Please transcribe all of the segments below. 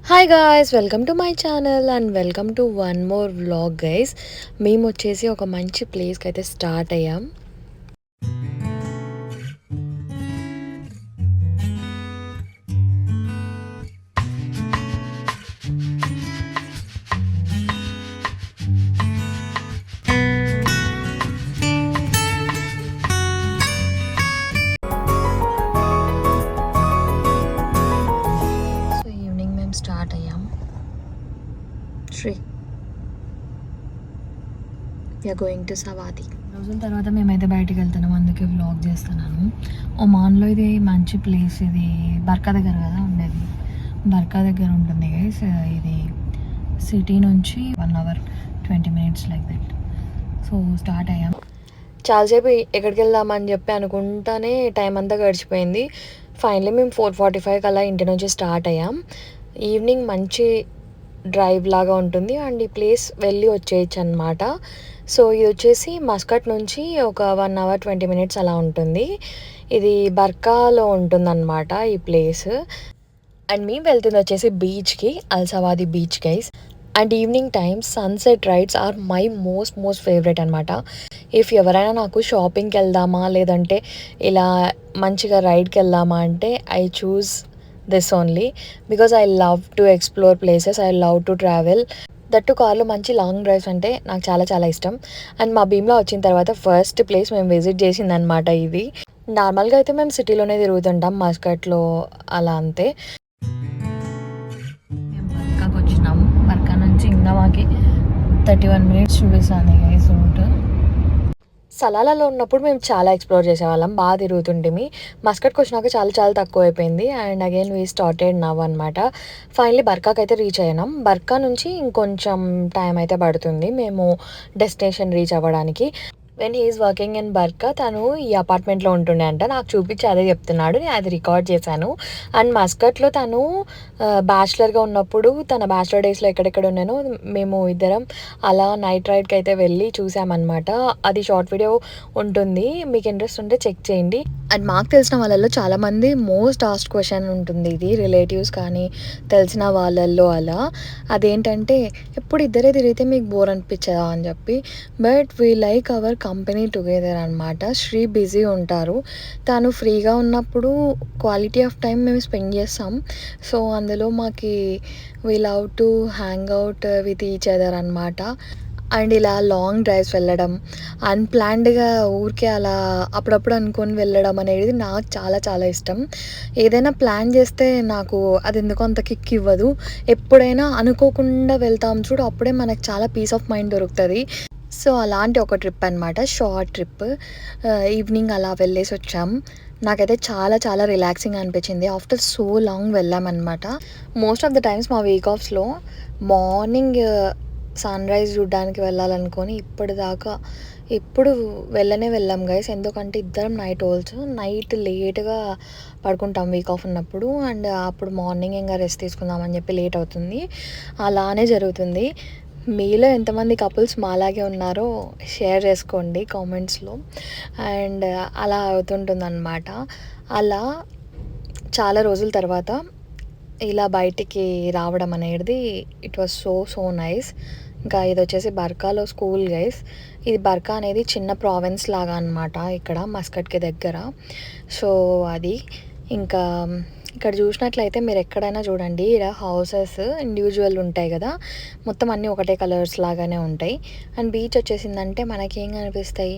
Hi guys, welcome to my channel and welcome to one more vlog guys. మేము వచ్చేసి ఒక మంచి ప్లేస్కి అయితే స్టార్ట్ అయ్యాం. సో ఈవినింగ్ మేము స్టార్ట్ అయ్యాం. శ్రీ వీఆర్ గోయింగ్ టు సవాది. రోజుల తర్వాత మేమైతే బయటికి వెళ్తున్నాం, అందుకే వ్లాగ్ చేస్తున్నాను. ఒమాన్లో ఇది మంచి ప్లేస్. ఇది బర్కా దగ్గర కదా ఉండేది, బర్కా దగ్గర ఉంటుంది గైస్. ఇది సిటీ నుంచి 1 hour 20 minutes like that. So start అయ్యాం. చాలాసేపు ఎక్కడికి వెళ్దామని చెప్పి అనుకుంటానే టైం అంతా గడిచిపోయింది. ఫైనలీ మేము 4:45 అలా ఇంటి నుంచి స్టార్ట్ అయ్యాం. ఈవినింగ్ మంచి డ్రైవ్ లాగా ఉంటుంది అండ్ ఈ ప్లేస్ వెళ్ళి వచ్చేయచ్చు అనమాట. సో ఇది వచ్చేసి మస్కట్ నుంచి ఒక 1 hour 20 minutes అలా ఉంటుంది. ఇది బర్కాలో ఉంటుందన్నమాట ఈ ప్లేస్. అండ్ మేము వెళ్తుంది వచ్చేసి బీచ్కి, Al Sawadi beach guys. And evening times sunset rides are my most favourite అనమాట. ఇఫ్ ఎవరైనా నాకు షాపింగ్కి వెళ్దామా లేదంటే ఇలా మంచిగా రైడ్కి వెళ్దామా అంటే I choose this only, because I love to explore places, I love to travel. That కార్లో మంచి లాంగ్ డ్రైవ్స్ అంటే నాకు చాలా ఇష్టం. అండ్ మా భీమ్లా వచ్చిన తర్వాత ఫస్ట్ ప్లేస్ మేము విజిట్ చేసిందనమాట ఇది. నార్మల్గా అయితే మేము సిటీలోనే తిరుగుతుంటాం, మస్కట్లో అలా అంతే. మేము బర్కాకి వచ్చినాము. బర్కా నుంచి ఇంకా మాకి 31 minutes చూపిస్తుంది గైస్ రూట్. సలాలలో ఉన్నప్పుడు మేము చాలా ఎక్స్ప్లోర్ చేసేవాళ్ళం, బాగా తిరుగుతుంటిమి. మస్కట్కి వచ్చినాక చాలా తక్కువ అయిపోయింది. And again we started now అనమాట. ఫైనలీ బర్కాకి అయితే రీచ్ అయ్యాం. బర్కా నుంచి ఇంకొంచెం టైం అయితే పడుతుంది మేము డెస్టినేషన్ రీచ్ అవ్వడానికి. When he's working in Barkha, తను ఈ అపార్ట్మెంట్లో ఉంటుండే అంట. నాకు చూపించి అదే చెప్తున్నాడు, నేను అది రికార్డ్ చేశాను. అండ్ మస్కట్లో తను బ్యాచిలర్గా ఉన్నప్పుడు తన బ్యాచిలర్ డేస్లో ఎక్కడెక్కడ ఉన్నానో మేము ఇద్దరం అలా నైట్ రైడ్కి అయితే వెళ్ళి చూసామన్నమాట. అది షార్ట్ వీడియో ఉంటుంది, మీకు ఇంట్రెస్ట్ ఉంటే చెక్ చేయండి. అండ్ మాకు తెలిసిన వాళ్ళల్లో చాలామంది మోస్ట్ ఆస్క్డ్ క్వశ్చన్ ఉంటుంది ఇది, రిలేటివ్స్ కానీ తెలిసిన వాళ్ళల్లో అలా. అదేంటంటే ఎప్పుడు ఇద్దరే తిరిగితే మీకు బోర్ అనిపించదా అని చెప్పి. But we like our company together అనమాట. శ్రీ బిజీ ఉంటారు, తను ఫ్రీగా ఉన్నప్పుడు క్వాలిటీ ఆఫ్ టైం మేము స్పెండ్ చేస్తాం. సో అందులో మాకు we love to hang out with each other అనమాట. అండ్ ఇలా లాంగ్ డ్రైవ్స్ వెళ్ళడం, అన్ప్లాన్డ్గా ఊరికే అలా అప్పుడప్పుడు అనుకొని వెళ్ళడం అనేది నాకు చాలా ఇష్టం. ఏదైనా ప్లాన్ చేస్తే నాకు అది ఎందుకో అంత కిక్ ఇవ్వదు. ఎప్పుడైనా అనుకోకుండా వెళ్తాం చూడు, అప్పుడే మనకు చాలా పీస్ ఆఫ్ మైండ్ దొరుకుతుంది. సో అలాంటి ఒక ట్రిప్ అనమాట, షార్ట్ ట్రిప్. ఈవినింగ్ అలా వెళ్ళేసి వచ్చాం. నాకైతే చాలా రిలాక్సింగ్ అనిపించింది. ఆఫ్టర్ సో లాంగ్ వెళ్ళామన్నమాట. మోస్ట్ ఆఫ్ ద టైమ్స్ మా వీక్ ఆఫ్స్లో మార్నింగ్ సన్ రైజ్ చూడడానికి వెళ్ళాలనుకొని ఇప్పటిదాకా ఎప్పుడు వెళ్ళాం గైస్. ఎందుకంటే ఇద్దరం నైట్ ఓల్స్, నైట్ లేట్గా పడుకుంటాం వీక్ ఆఫ్ ఉన్నప్పుడు. అండ్ అప్పుడు మార్నింగ్ ఇంకా రెస్ట్ తీసుకుందామని చెప్పి లేట్ అవుతుంది. అలానే జరుగుతుంది. మీలో ఎంతమంది కపుల్స్ మాలాగే ఉన్నారో షేర్ చేసుకోండి కామెంట్స్లో. అండ్ అలా అవుతుంటుంది అనమాట. అలా చాలా రోజుల తర్వాత ఇలా బయటికి రావడం అనేది ఇట్ వాజ్ సో నైస్. ఇంకా ఇది వచ్చేసి బర్కాలో స్కూల్ గైస్. ఇది బర్కా అనేది చిన్న ప్రావిన్స్ లాగా అనమాట ఇక్కడ మస్కట్కి దగ్గర. సో అది ఇంకా ఇక్కడ చూసినట్లయితే మీరు ఎక్కడైనా చూడండి, ఇక్కడ హౌసెస్ ఇండివిజువల్ ఉంటాయి కదా, మొత్తం అన్నీ ఒకటే కలర్స్ లాగానే ఉంటాయి. అండ్ బీచ్ వచ్చేసిందంటే మనకి ఏం కనిపిస్తాయి,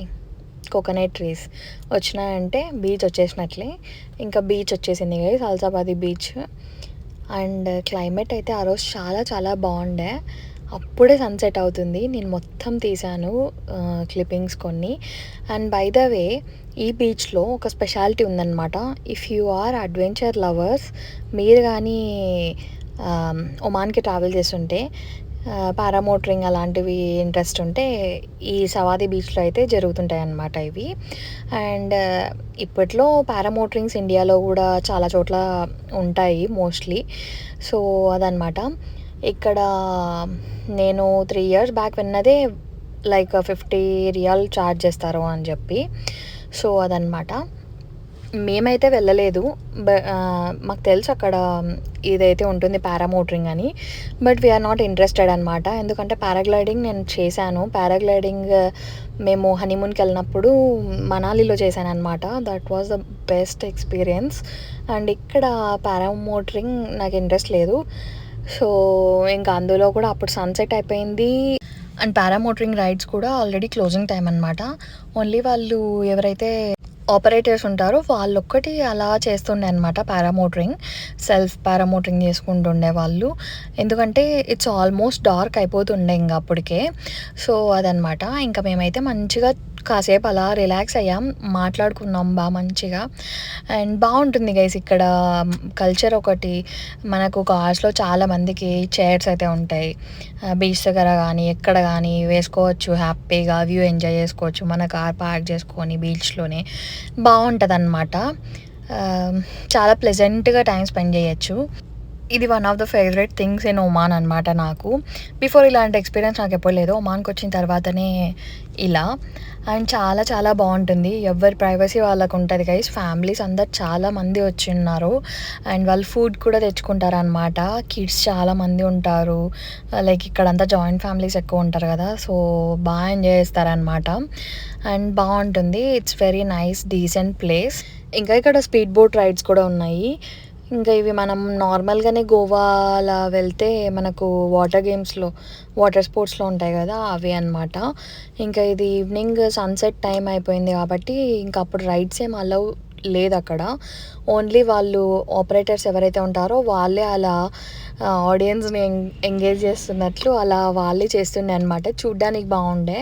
కోకోనట్ ట్రీస్ వచ్చినాయంటే బీచ్ వచ్చేసినట్లే. ఇంకా బీచ్ వచ్చేసింది గైస్, అల్సాబాదీ బీచ్. అండ్ క్లైమేట్ అయితే ఆ రోజు చాలా బాగుండే. అప్పుడే సన్సెట్ అవుతుంది. నేను మొత్తం తీశాను క్లిప్పింగ్స్ కొన్ని. అండ్ బై ద వే ఈ బీచ్లో ఒక స్పెషాలిటీ ఉందన్నమాట. If you are adventure lovers, మీరు కానీ ఒమాన్కి ట్రావెల్ చేస్తుంటే పారామోటరింగ్ అలాంటివి ఇంట్రెస్ట్ ఉంటే ఈ సవాది బీచ్లో అయితే జరుగుతుంటాయి అన్నమాట ఇవి. అండ్ ఇప్పట్లో పారామోటరింగ్స్ ఇండియాలో కూడా చాలా చోట్ల ఉంటాయి మోస్ట్లీ. సో అదనమాట. ఇక్కడ నేను 3 years బ్యాక్ విన్నదే లైక్ 50 రియాల్ ఛార్జ్ చేస్తారు అని చెప్పి. సో అదనమాట. మేమైతే వెళ్ళలేదు. మాకు తెలుసు అక్కడ ఇదైతే ఉంటుంది పారామోటరింగ్ అని. బట్ వీఆర్ నాట్ ఇంట్రెస్టెడ్ అనమాట. ఎందుకంటే పారాగ్లైడింగ్ నేను చేశాను. పారాగ్లైడింగ్ మేము హనీమూన్కి వెళ్ళినప్పుడు మనాలిలో చేశాను అనమాట. That was the best experience. And ఇక్కడ పారామోటరింగ్ నాకు ఇంట్రెస్ట్ లేదు. సో ఇంకా అందులో కూడా అప్పుడు సన్సెట్ అయిపోయింది. అండ్ పారామోటరింగ్ రైడ్స్ కూడా ఆల్రెడీ క్లోజింగ్ టైం అనమాట. ఓన్లీ వాళ్ళు ఎవరైతే ఆపరేటర్స్ ఉంటారో వాళ్ళొక్కటి అలా చేస్తుండే అనమాట పారామోటరింగ్. సెల్ఫ్ పారామోటరింగ్ చేసుకుంటుండే వాళ్ళు. ఎందుకంటే ఇట్స్ ఆల్మోస్ట్ డార్క్ అయిపోతుండే ఇంకా అప్పటికే. సో అదనమాట. ఇంకా మేమైతే మంచిగా కాసేపు అలా రిలాక్స్ అయ్యాం, మాట్లాడుకున్నాం బాగా మంచిగా. అండ్ బాగుంటుంది గైస్ ఇక్కడ కల్చర్. ఒకటి మనకు కార్స్లో చాలా మందికి చైర్స్ అయితే ఉంటాయి. బీచ్ దగ్గర కానీ ఎక్కడ కానీ వేసుకోవచ్చు, హ్యాపీగా వ్యూ ఎంజాయ్ చేసుకోవచ్చు. మన కార్ పార్క్ చేసుకొని బీచ్లోనే బాగుంటుంది అన్నమాట. చాలా ప్లెజెంట్గా టైం స్పెండ్ చేయొచ్చు. ఇది one of the favourite things in Oman అనమాట నాకు. బిఫోర్ ఇలాంటి ఎక్స్పీరియన్స్ నాకు ఎప్పుడు లేదు. ఒమాన్కి వచ్చిన తర్వాతనే ఇలా. అండ్ చాలా చాలా బాగుంటుంది. ఎవరి ప్రైవసీ వాళ్ళకు ఉంటుంది గైస్. ఫ్యామిలీస్ అందరు చాలా మంది వచ్చి ఉన్నారు. అండ్ వాళ్ళు ఫుడ్ కూడా తెచ్చుకుంటారు అనమాట. కిడ్స్ చాలా మంది ఉంటారు. లైక్ ఇక్కడంతా జాయింట్ ఫ్యామిలీస్ ఎక్కువ ఉంటారు కదా. సో బాగా ఎంజాయ్ చేస్తారనమాట. అండ్ బాగుంటుంది. It's very nice decent place. ఇంకా ఇక్కడ స్పీడ్ బోట్ రైడ్స్ కూడా ఉన్నాయి. ఇంకా ఇవి మనం నార్మల్గానే గోవా అలా వెళ్తే మనకు వాటర్ స్పోర్ట్స్లో ఉంటాయి కదా, అవి అనమాట. ఇంకా ఇది ఈవినింగ్ సన్సెట్ టైం అయిపోయింది కాబట్టి ఇంకా అప్పుడు రైడ్స్ ఏం అలౌ లేదు అక్కడ. ఓన్లీ వాళ్ళు ఆపరేటర్స్ ఎవరైతే ఉంటారో వాళ్ళే అలా ఆడియన్స్ని ఎంగేజ్ చేస్తున్నట్లు అలా వాళ్ళే చేస్తుండే అనమాట. చూడ్డానికి బాగుండే.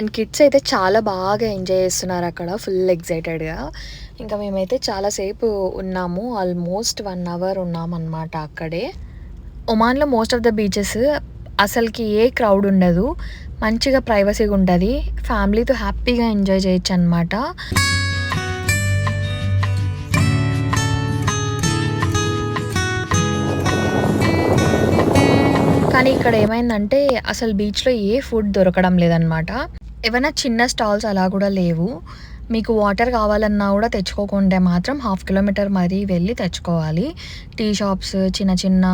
అండ్ కిడ్స్ అయితే చాలా బాగా ఎంజాయ్ చేస్తున్నారు అక్కడ, ఫుల్ ఎక్సైటెడ్గా. ఇంకా మేమైతే చాలాసేపు ఉన్నాము, ఆల్మోస్ట్ 1 hour ఉన్నామన్నమాట అక్కడే. ఒమాన్లో మోస్ట్ ఆఫ్ ద బీచెస్ అసలుకి ఏ క్రౌడ్ ఉండదు, మంచిగా ప్రైవసీగా ఉంటుంది. ఫ్యామిలీతో హ్యాపీగా ఎంజాయ్ చేయొచ్చు అనమాట. కానీ ఇక్కడ ఏమైందంటే అసలు బీచ్లో ఏ ఫుడ్ దొరకడం లేదనమాట. ఏమైనా చిన్న స్టాల్స్ అలా కూడా లేవు. మీకు వాటర్ కావాలన్నా కూడా తెచ్చుకోకుండా మాత్రం 1/2 kilometer మరీ వెళ్ళి తెచ్చుకోవాలి. టీ షాప్స్, చిన్న చిన్న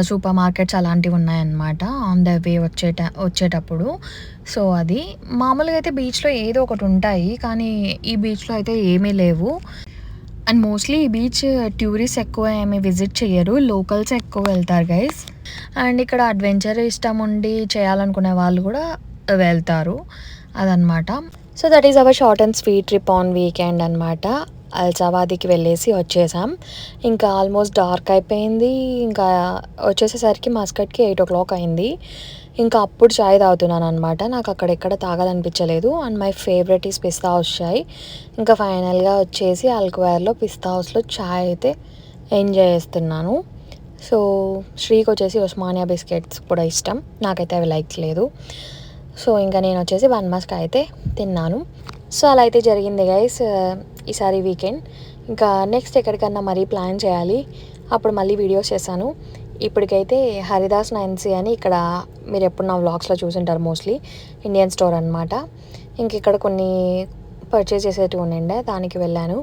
సూపర్ మార్కెట్స్ అలాంటివి ఉన్నాయన్నమాట ఆన్ ద వే వచ్చేటప్పుడు. సో అది మామూలుగా అయితే బీచ్లో ఏదో ఒకటి ఉంటాయి, కానీ ఈ బీచ్లో అయితే ఏమీ లేవు. అండ్ మోస్ట్లీ ఈ బీచ్ టూరిస్ట్ ఎక్కువ ఏమి విజిట్ చేయరు, లోకల్స్ ఎక్కువ వెళ్తారు గైస్. అండ్ ఇక్కడ అడ్వెంచర్ ఇష్టం ఉండి చేయాలనుకునే వాళ్ళు కూడా వెళ్తారు, అదనమాట. So that is our short and sweet trip on weekend అనమాట. అల్సవాదికి వెళ్ళేసి వచ్చేసాం. ఇంకా ఆల్మోస్ట్ డార్క్ అయిపోయింది. ఇంకా వచ్చేసేసరికి మస్కట్కి 8 o'clock అయింది. ఇంకా అప్పుడు చాయ్ తాగుతున్నాను అనమాట. నాకు అక్కడెక్కడ తాగాలనిపించలేదు. And my favourite is Pista House chai. ఇంకా ఫైనల్గా వచ్చేసి అల్క్వేర్లో పిస్తా హౌస్లో చాయ్ అయితే ఎంజాయ్ చేస్తున్నాను. సో శ్రీకి వచ్చేసి ఉస్మానియా బిస్కెట్స్ కూడా ఇష్టం, నాకైతే అవి లైక్ లేదు. సో ఇంకా నేను వచ్చేసి 1 మస్క్ అయితే తిన్నాను. సో అలా అయితే జరిగింది గైస్ ఈసారి వీకెండ్. ఇంకా నెక్స్ట్ ఎక్కడికన్నా మరీ ప్లాన్ చేయాలి, అప్పుడు మళ్ళీ వీడియోస్ చేశాను. ఇప్పటికైతే హరిదాస్ 9C అని ఇక్కడ మీరు ఎప్పుడు నా వ్లాగ్స్లో చూసుంటారు, మోస్ట్లీ ఇండియన్ స్టోర్ అనమాట. ఇంక ఇక్కడ కొన్ని పర్చేస్ చేసేటివి ఉండే, దానికి వెళ్ళాను.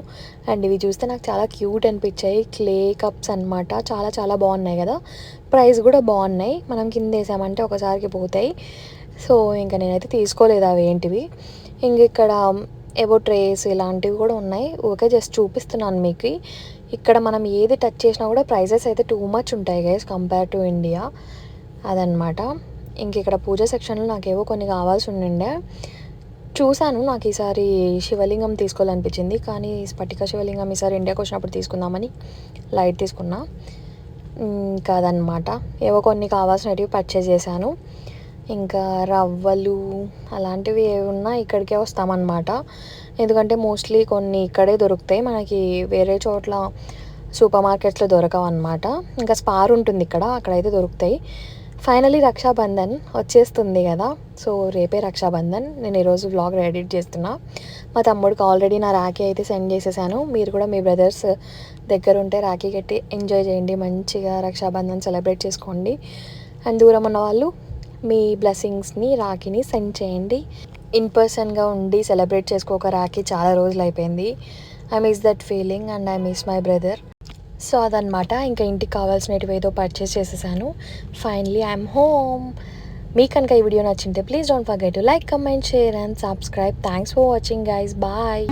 అండ్ ఇవి చూస్తే నాకు చాలా క్యూట్ అనిపించాయి. క్లే కప్స్ అనమాట, చాలా చాలా బాగున్నాయి కదా, ప్రైస్ కూడా బాగున్నాయి. మనం కింద వేసామంటే ఒకసారికి పోతాయి. సో ఇంకా నేనైతే తీసుకోలేదు అవి ఏంటివి. ఇంక ఇక్కడ ఏవో ట్రేస్ ఇలాంటివి కూడా ఉన్నాయి, ఓకే జస్ట్ చూపిస్తున్నాను మీకు. ఇక్కడ మనం ఏది టచ్ చేసినా కూడా ప్రైజెస్ అయితే టూ మచ్ ఉంటాయి గైస్ కంపేర్ టు ఇండియా, అదనమాట. ఇంక ఇక్కడ పూజ సెక్షన్లో నాకేవో కొన్ని కావాల్సి ఉండే చూశాను. నాకు ఈసారి శివలింగం తీసుకోవాలనిపించింది, కానీ స్ఫటిక శివలింగం ఈసారి ఇండియాకి వచ్చినప్పుడు తీసుకుందామని లైట్ తీసుకున్నా. ఇంకా అదనమాట, ఏవో కొన్ని కావాల్సినవి పర్చేస్ చేశాను. ఇంకా రవ్వలు అలాంటివి ఏమున్నా ఇక్కడికే వస్తామన్నమాట. ఎందుకంటే మోస్ట్లీ కొన్ని ఇక్కడే దొరుకుతాయి, మనకి వేరే చోట్ల సూపర్ మార్కెట్స్లో దొరకవు అనమాట. ఇంకా స్పార్ ఉంటుంది ఇక్కడ, అక్కడైతే దొరుకుతాయి. ఫైనలీ రక్షాబంధన్ వచ్చేస్తుంది కదా. సో రేపే రక్షాబంధన్. నేను ఈరోజు వ్లాగ్ ఎడిట్ చేస్తున్నా. మా తమ్ముడికి ఆల్రెడీ నా రాఖీ అయితే సెండ్ చేసేసాను. మీరు కూడా మీ బ్రదర్స్ దగ్గర ఉంటే రాఖీ కట్టి ఎంజాయ్ చేయండి, మంచిగా రక్షాబంధన్ సెలబ్రేట్ చేసుకోండి. అండ్ దూరం ఉన్న వాళ్ళు మీ బ్లెస్సింగ్స్ని రాఖీని సెండ్ చేయండి. ఇన్ పర్సన్గా ఉండి సెలబ్రేట్ చేసుకోక రాఖీ చాలా రోజులు అయిపోయింది. I miss that feeling and I miss my brother. So అదనమాట. ఇంకా ఇంటికి కావాల్సినవి ఏదో పర్చేస్ చేసేసాను. Finally I'm home. మీకు కనుక ఈ వీడియో నచ్చింటే please don't forget to like, comment, share and subscribe. Thanks for watching guys. Bye.